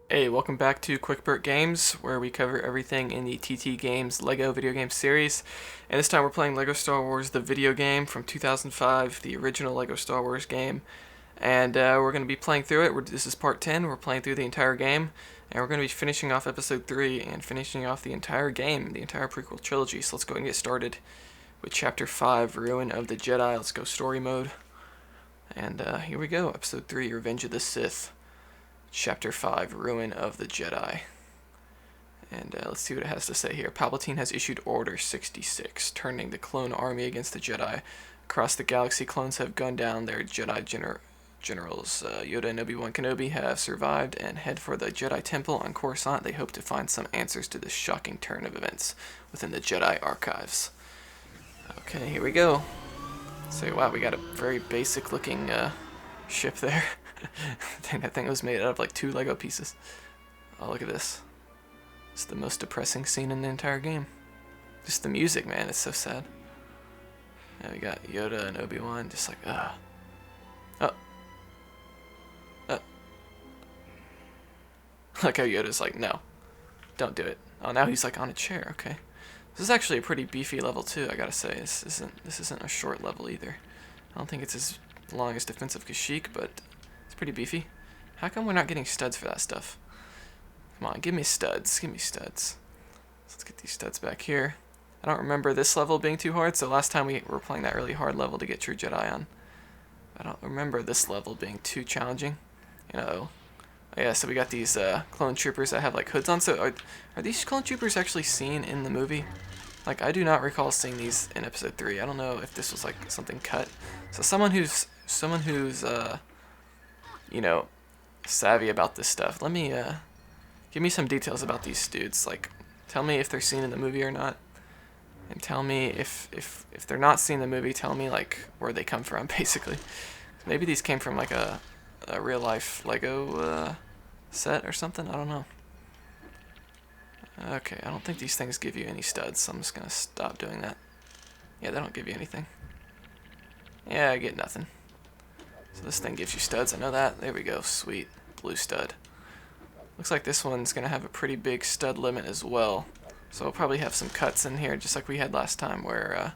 Hey, welcome back to QuickBurt Games, where we cover everything in the TT Games LEGO video game series. And this time we're playing LEGO Star Wars, the video game from 2005, the original LEGO Star Wars game. And we're going to be playing through it. This is part 10. We're playing through the entire game. And we're going to be finishing off episode 3 and finishing off the entire game, the entire prequel trilogy. So let's go and get started with chapter 5, Ruin of the Jedi. Let's go story mode. And here we go, episode 3, Revenge of the Sith. Chapter 5, Ruin of the Jedi. And let's see what it has to say here. Palpatine has issued Order 66, turning the clone army against the Jedi. Across the galaxy, clones have gunned down their Jedi generals. Yoda and Obi-Wan Kenobi have survived and head for the Jedi Temple on Coruscant. They hope to find some answers to this shocking turn of events within the Jedi archives. Okay, here we go. So, wow, we got a very basic looking ship there. That thing was made out of like 2 Lego pieces. Oh, look at this. It's the most depressing scene in the entire game. Just the music, man, it's so sad. Yeah, we got Yoda and Obi-Wan just like, Oh. Like how Yoda's like, no, don't do it. Oh, now he's like on a chair, okay. This is actually a pretty beefy level too, I gotta say. This isn't a short level either. I don't think it's as long as Defensive Kashyyyk, but it's pretty beefy. How come we're not getting studs for that stuff? Come on, give me studs. Give me studs. Let's get these studs back here. I don't remember this level being too hard, so last time we were playing that really hard level to get True Jedi on. I don't remember this level being too challenging. You know. Oh, yeah, so we got these clone troopers that have like hoods on. So are these clone troopers actually seen in the movie? Like, I do not recall seeing these in episode 3. I don't know if this was like something cut. So someone who's you know, savvy about this stuff. Let me give me some details about these dudes. Like, tell me if they're seen in the movie or not, and tell me if they're not seen in the movie. Tell me like where they come from, basically. Maybe these came from like a real life Lego set or something. I don't know. Okay, I don't think these things give you any studs, so I'm just gonna stop doing that. Yeah, they don't give you anything. Yeah, I get nothing. So this thing gives you studs, I know that. There we go, sweet. Blue stud. Looks like this one's going to have a pretty big stud limit as well. So we'll probably have some cuts in here, just like we had last time, where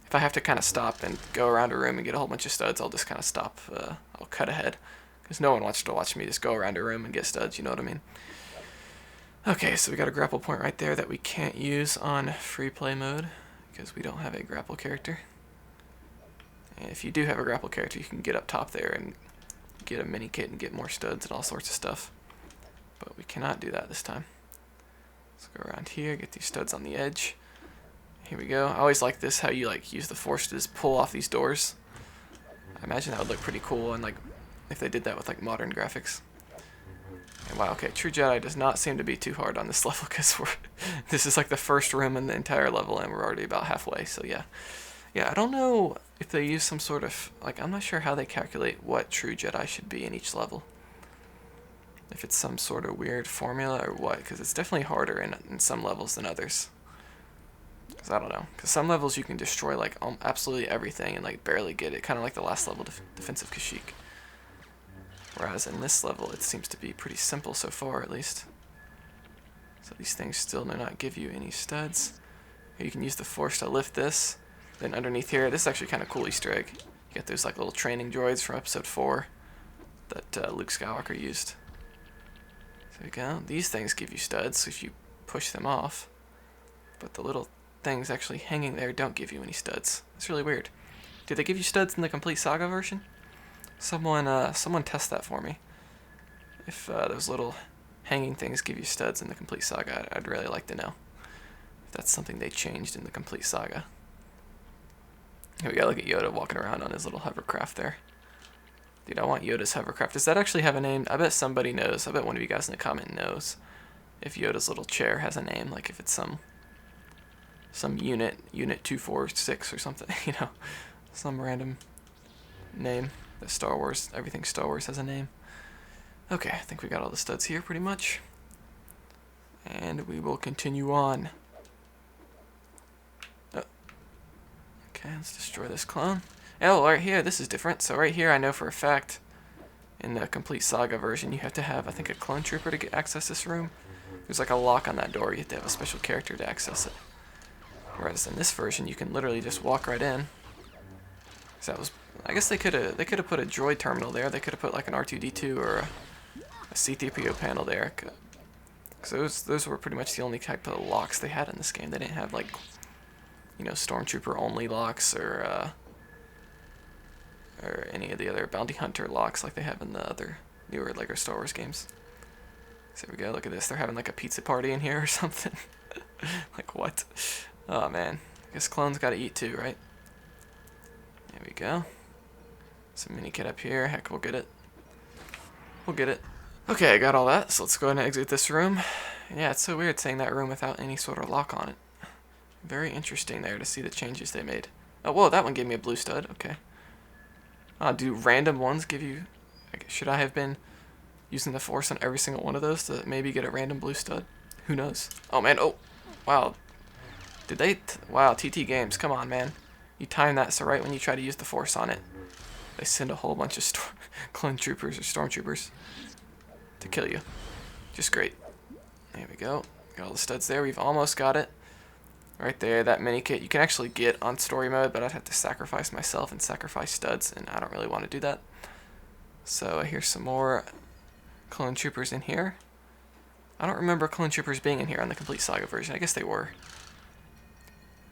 if I have to kind of stop and go around a room and get a whole bunch of studs, I'll just kind of stop. I'll cut ahead. Because no one wants to watch me just go around a room and get studs, you know what I mean? Okay, so we got a grapple point right there that we can't use on free play mode, because we don't have a grapple character. If you do have a grapple character, you can get up top there and get a mini kit and get more studs and all sorts of stuff. But we cannot do that this time. Let's go around here, get these studs on the edge. Here we go. I always like this, how you like use the force to just pull off these doors. I imagine that would look pretty cool, and like if they did that with like modern graphics. And wow, okay, True Jedi does not seem to be too hard on this level, because this is like the first room in the entire level and we're already about halfway, so yeah. Yeah, I don't know if they use some sort of, like, I'm not sure how they calculate what True Jedi should be in each level. If it's some sort of weird formula or what, because it's definitely harder in some levels than others. Because I don't know, because some levels you can destroy, like, absolutely everything and, like, barely get it, kind of like the last level, Defensive Kashyyyk. Whereas in this level, it seems to be pretty simple so far, at least. So these things still do not give you any studs. You can use the force to lift this. Then underneath here, this is actually kind of cool Easter egg. You get those like little training droids from episode 4 that Luke Skywalker used. So there we go. These things give you studs if you push them off. But the little things actually hanging there don't give you any studs. It's really weird. Do they give you studs in the complete Saga version? Someone test that for me. If those little hanging things give you studs in the complete Saga, I'd really like to know. If that's something they changed in the complete Saga. Here we go, look at Yoda walking around on his little hovercraft there. Dude, I want Yoda's hovercraft. Does that actually have a name? I bet somebody knows. I bet one of you guys in the comment knows if Yoda's little chair has a name, like if it's some unit 246 or something, you know, some random name that everything Star Wars has a name. Okay, I think we got all the studs here pretty much. And we will continue on. Okay, let's destroy this clone. Oh, right here, this is different. So right here, I know for a fact in the complete Saga version, you have to have, I think, a clone trooper to access this room. There's like a lock on that door. You have to have a special character to access it. Whereas in this version, you can literally just walk right in. So that was, I guess they could have put a droid terminal there. They could have put like an R2-D2 or a C-3PO panel there. Because those were pretty much the only type of locks they had in this game. They didn't have like, you know, Stormtrooper only locks or any of the other bounty hunter locks like they have in the other newer Lego Star Wars games. So there we go, look at this. They're having like a pizza party in here or something. Like what? Oh man, I guess clones gotta eat too, right? There we go. Some mini kit up here. Heck, we'll get it. We'll get it. Okay, I got all that, so let's go ahead and exit this room. Yeah, it's so weird saying that room without any sort of lock on it. Very interesting there to see the changes they made. Oh, whoa, that one gave me a blue stud. Okay. Do random ones give you... Should I have been using the Force on every single one of those to maybe get a random blue stud? Who knows? Oh, man. Oh, wow. Did they... Wow, TT Games. Come on, man. You time that so right when you try to use the Force on it, they send a whole bunch of clone troopers or stormtroopers to kill you. Just great. There we go. Got all the studs there. We've almost got it. Right there, that mini kit you can actually get on story mode, but I'd have to sacrifice myself and sacrifice studs, and I don't really want to do that. So here's some more clone troopers in here. I don't remember clone troopers being in here on the complete Saga version. I guess they were.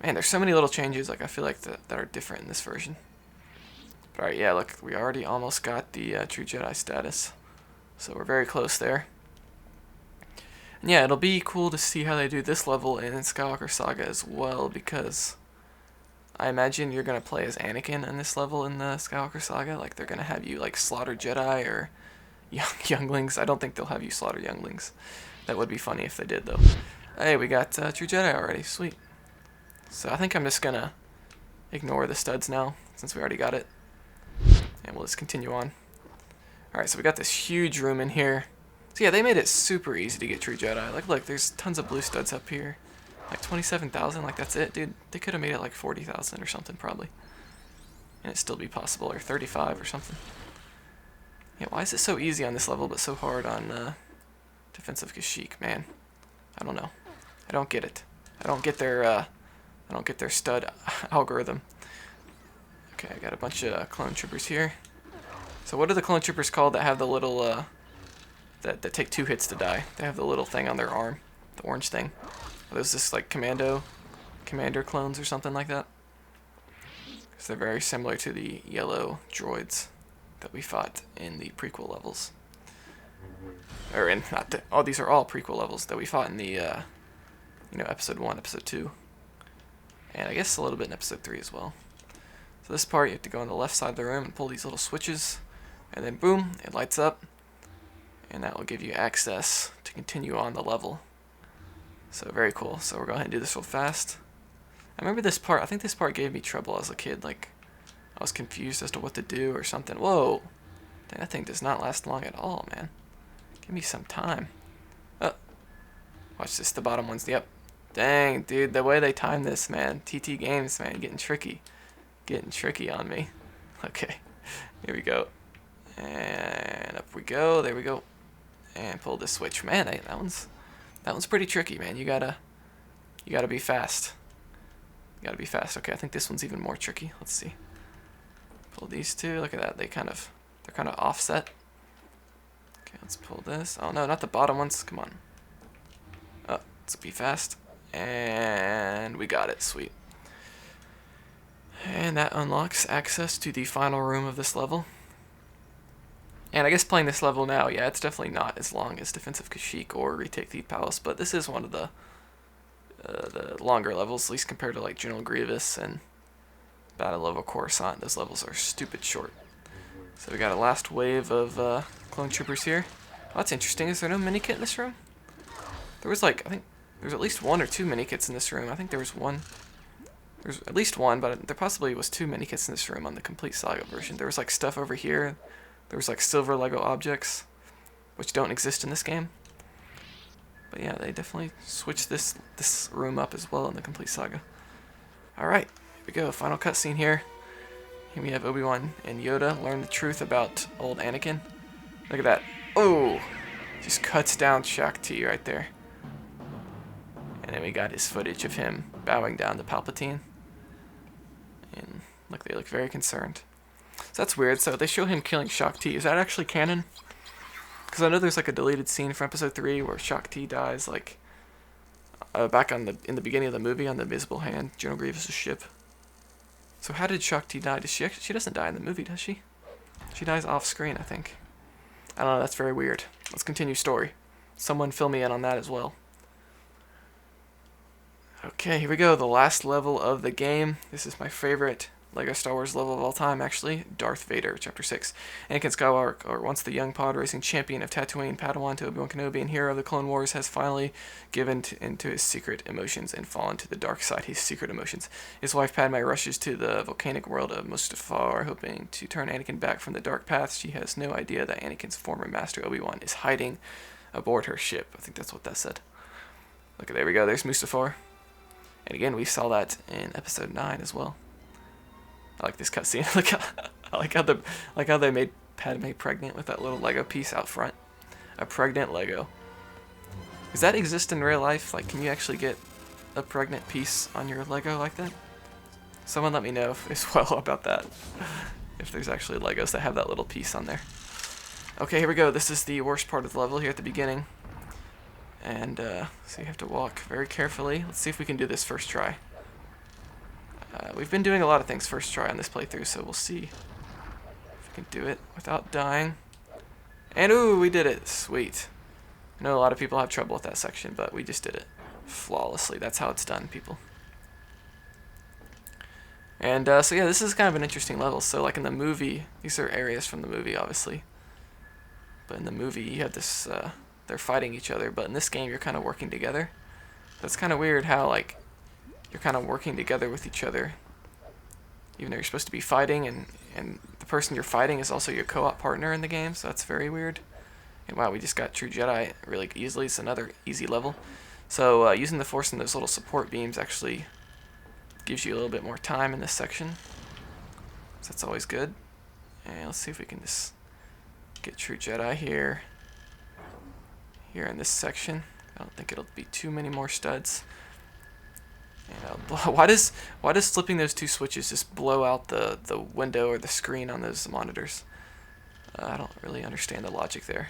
Man, there's so many little changes. Like I feel like that are different in this version. But alright, yeah, look, we already almost got the True Jedi status, so we're very close there. And yeah, it'll be cool to see how they do this level in Skywalker Saga as well, because I imagine you're going to play as Anakin in this level in the Skywalker Saga. Like, they're going to have you, like, slaughter Jedi or younglings. I don't think they'll have you slaughter younglings. That would be funny if they did, though. Hey, we got True Jedi already. Sweet. So I think I'm just going to ignore the studs now, since we already got it. And we'll just continue on. Alright, so we got this huge room in here. So yeah, they made it super easy to get True Jedi. Like, look, there's tons of blue studs up here. Like 27,000, like that's it, dude. They could have made it like 40,000 or something, probably. And it'd still be possible, or 35 or something. Yeah, why is it so easy on this level, but so hard on Defensive Kashyyyk, man? I don't know. I don't get it. I don't get their stud algorithm. Okay, I got a bunch of clone troopers here. So what are the clone troopers called that have the little that take 2 hits to die? They have the little thing on their arm, the orange thing. Are those just like commander clones or something like that? Because they're very similar to the yellow droids that we fought in the prequel levels. Or in, not the, oh, these are all prequel levels that we fought in the, you know, episode 1, episode 2. And I guess a little bit in episode 3 as well. So this part, you have to go on the left side of the room and pull these little switches. And then boom, it lights up. And that will give you access to continue on the level. So very cool. So we're going to go ahead and do this real fast. I remember this part. I think this part gave me trouble as a kid. Like, I was confused as to what to do or something. Whoa. Dang, that thing does not last long at all, man. Give me some time. Oh. Watch this. The bottom one's, yep. Dang, dude. The way they time this, man. TT Games, man. Getting tricky. Getting tricky on me. Okay. Here we go. And up we go. There we go. And pull this switch. Man, that one's pretty tricky, man. You gotta be fast. You gotta be fast. Okay, I think this one's even more tricky. Let's see. Pull these two. Look at that. They're kind of offset. Okay, let's pull this. Oh no, not the bottom ones. Come on. Oh, let's be fast. And we got it. Sweet. And that unlocks access to the final room of this level. And I guess playing this level now, yeah, it's definitely not as long as Defensive Kashyyyk or Retake the Palace, but this is one of the longer levels, at least compared to like General Grievous and Battle of Coruscant. Those levels are stupid short. So we got a last wave of clone troopers here. Oh, that's interesting. Is there no mini kit in this room? There was like, I think there's at least 1 or 2 mini kits in this room. I think there was one. There's at least one, but there possibly was 2 mini kits in this room on the complete Saga version. There was like stuff over here. There was like silver Lego objects, which don't exist in this game. But yeah, they definitely switched this room up as well in the complete Saga. Alright, here we go. Final cutscene here. Here we have Obi-Wan and Yoda learn the truth about old Anakin. Look at that. Oh! Just cuts down Shaak Ti right there. And then we got his footage of him bowing down to Palpatine. And look, they look very concerned. So that's weird. So they show him killing Shaak Ti. Is that actually canon? Because I know there's like a deleted scene from Episode 3 where Shaak Ti dies, like back on in the beginning of the movie on the Invisible Hand, General Grievous' ship. So how did Shaak Ti die? She doesn't die in the movie, does she? She dies off screen, I think. I don't know. That's very weird. Let's continue story. Someone fill me in on that as well. Okay, here we go. The last level of the game. This is my favorite LEGO Star Wars level of all time, actually. Darth Vader, Chapter 6. Anakin Skywalker, once the young pod racing champion of Tatooine, Padawan to Obi-Wan Kenobi, and hero of the Clone Wars, has finally given into his secret emotions and fallen to the dark side. His secret emotions. His wife Padme rushes to the volcanic world of Mustafar, hoping to turn Anakin back from the dark path. She has no idea that Anakin's former master Obi-Wan is hiding aboard her ship. I think that's what that said. Look, there we go. There's Mustafar. And again, we saw that in Episode 9 as well. I like this cutscene. I like how they made Padme pregnant with that little Lego piece out front. A pregnant Lego. Does that exist in real life? Like, can you actually get a pregnant piece on your Lego like that? Someone let me know as well about that. If there's actually Legos that have that little piece on there. Okay, here we go. This is the worst part of the level here at the beginning. And so you have to walk very carefully. Let's see if we can do this first try. We've been doing a lot of things first try on this playthrough, so we'll see if we can do it without dying. And ooh, we did it. Sweet. I know a lot of people have trouble with that section, but we just did it flawlessly. That's how it's done, people. And so yeah, this is kind of an interesting level. So like in the movie, these are areas from the movie, obviously. But in the movie, you have this... they're fighting each other, but in this game you're kind of working together. That's kind of weird how like you're kind of working together with each other, even though you're supposed to be fighting, and the person you're fighting is also your co-op partner in the game. So that's very weird. And wow, we just got True Jedi really easily. It's another easy level. So using the Force and those little support beams actually gives you a little bit more time in this section. So that's always good. And let's see if we can just get True Jedi here. Here in this section. I don't think it'll be too many more studs. And why does flipping those two switches just blow out the window or the screen on those monitors? I don't really understand the logic there.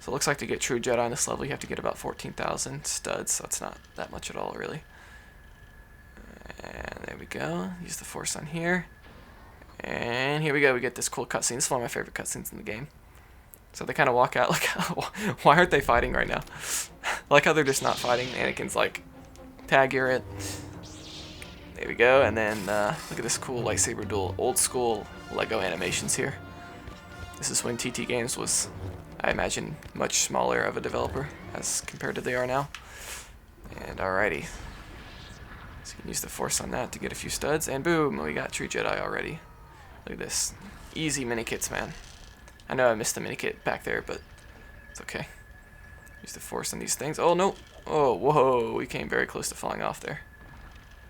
So it looks like to get True Jedi on this level you have to get about 14,000 studs, so it's not that much at all really. And there we go. Use the Force on here. And here we go, we get this cool cutscene. This is one of my favorite cutscenes in the game. So they kind of walk out like, why aren't they fighting right now? Like how they're just not fighting. Anakin's like, tag, you're it. There we go. And then look at this cool lightsaber duel. Old school Lego animations here. This is when TT Games was, I imagine, much smaller of a developer as compared to they are now. And alrighty. So you can use the Force on that to get a few studs. And boom, we got True Jedi already. Look at this. Easy mini kits, man. I know I missed the mini-kit back there, but it's okay. Use the Force on these things. Oh, no. Oh, whoa. We came very close to falling off there.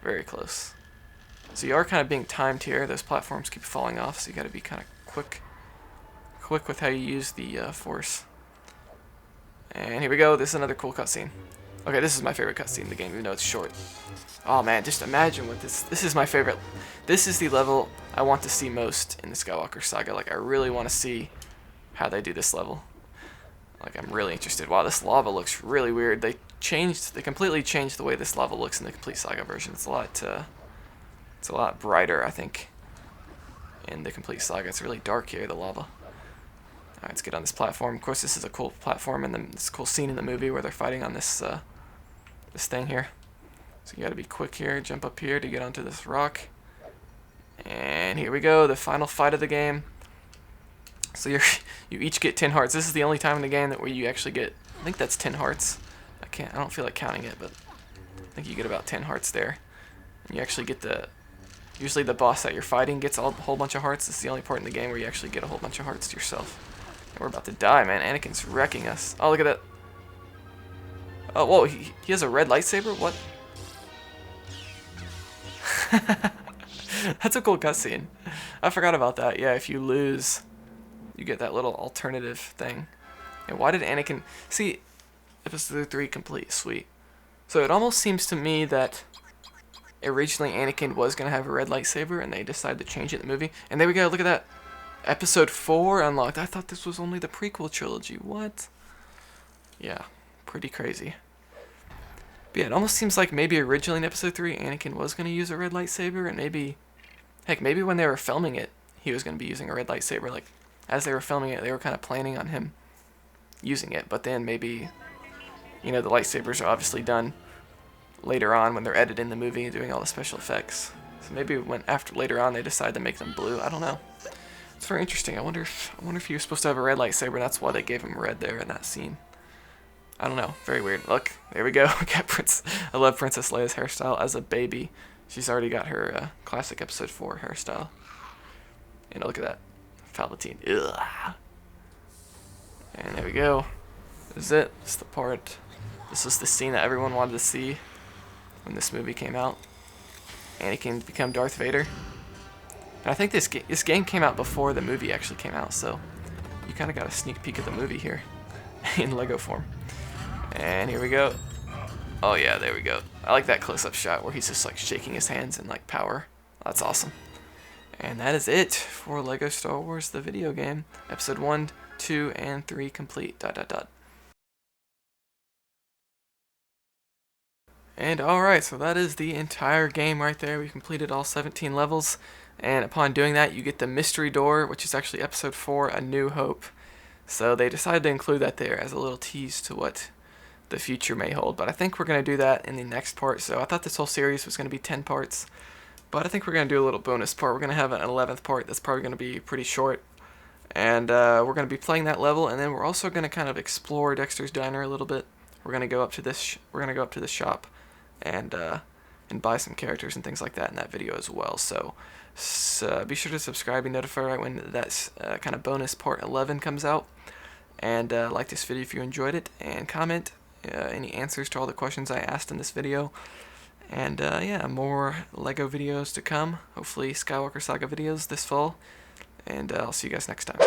Very close. So you are kind of being timed here. Those platforms keep falling off, so you got to be kind of quick with how you use the Force. And here we go. This is another cool cutscene. Okay, this is my favorite cutscene in the game, even though it's short. Oh, man. Just imagine what this... This is my favorite. This is the level I want to see most in the Skywalker Saga. Like, I really want to see how they do this level. Like, I'm really interested. Wow, this lava looks really weird. They completely changed the way this lava looks in the complete Saga version. It's a lot brighter, I think, in the complete Saga. It's really dark here, the lava. Alright, let's get on this platform. Of course, this is a cool platform, and then this cool scene in the movie where they're fighting on this this thing here. So you gotta be quick here, jump up here to get onto this rock. And here we go, the final fight of the game. So you each get 10 hearts. This is the only time in the game where you actually get, I think that's 10 hearts. I don't feel like counting it, but I think you get about 10 hearts there. And you actually get usually the boss that you're fighting gets a whole bunch of hearts. This is the only part in the game where you actually get a whole bunch of hearts to yourself. And we're about to die, man. Anakin's wrecking us. Oh, look at that. Oh, whoa, he has a red lightsaber? What? That's a cool cutscene. I forgot about that. Yeah, if you lose you get that little alternative thing. And why did Anakin... See, episode 3 complete. Sweet. So it almost seems to me that originally Anakin was going to have a red lightsaber, and they decided to change it in the movie. And there we go, look at that. Episode 4 unlocked. I thought this was only the prequel trilogy. What? Yeah, pretty crazy. But yeah, it almost seems like maybe originally in episode 3, Anakin was going to use a red lightsaber, and maybe... Heck, maybe when they were filming it, he was going to be using a red lightsaber. Like, as they were filming it, they were kind of planning on him using it. But then maybe, you know, the lightsabers are obviously done later on when they're editing the movie and doing all the special effects. So maybe when later on they decide to make them blue. I don't know. It's very interesting. I wonder if he was supposed to have a red lightsaber, and that's why they gave him red there in that scene. I don't know. Very weird. Look, there we go. I love Princess Leia's hairstyle as a baby. She's already got her classic episode 4 hairstyle. And look at that. Palpatine. Ugh. And there we go. This is it. This is the part. This was the scene that everyone wanted to see when this movie came out. Anakin become Darth Vader. And I think this game came out before the movie actually came out, so you kind of got a sneak peek of the movie here in Lego form. And here we go. Oh yeah, there we go. I like that close-up shot where he's just like shaking his hands in like power. That's awesome. And that is it for Lego Star Wars the video game. Episode 1, 2, and 3 complete. ... And alright, so that is the entire game right there. We completed all 17 levels. And upon doing that, you get the mystery door, which is actually episode 4, A New Hope. So they decided to include that there as a little tease to what the future may hold. But I think we're going to do that in the next part. So I thought this whole series was going to be 10 parts. But I think we're going to do a little bonus part. We're going to have an 11th part that's probably going to be pretty short. And we're going to be playing that level. And then we're also going to kind of explore Dexter's Diner a little bit. We're going to go up to this shop and buy some characters and things like that in that video as well. So be sure to subscribe and notify right when that kind of bonus part 11 comes out. And like this video if you enjoyed it, and comment any answers to all the questions I asked in this video. And yeah, more Lego videos to come. Hopefully Skywalker Saga videos this fall. And I'll see you guys next time.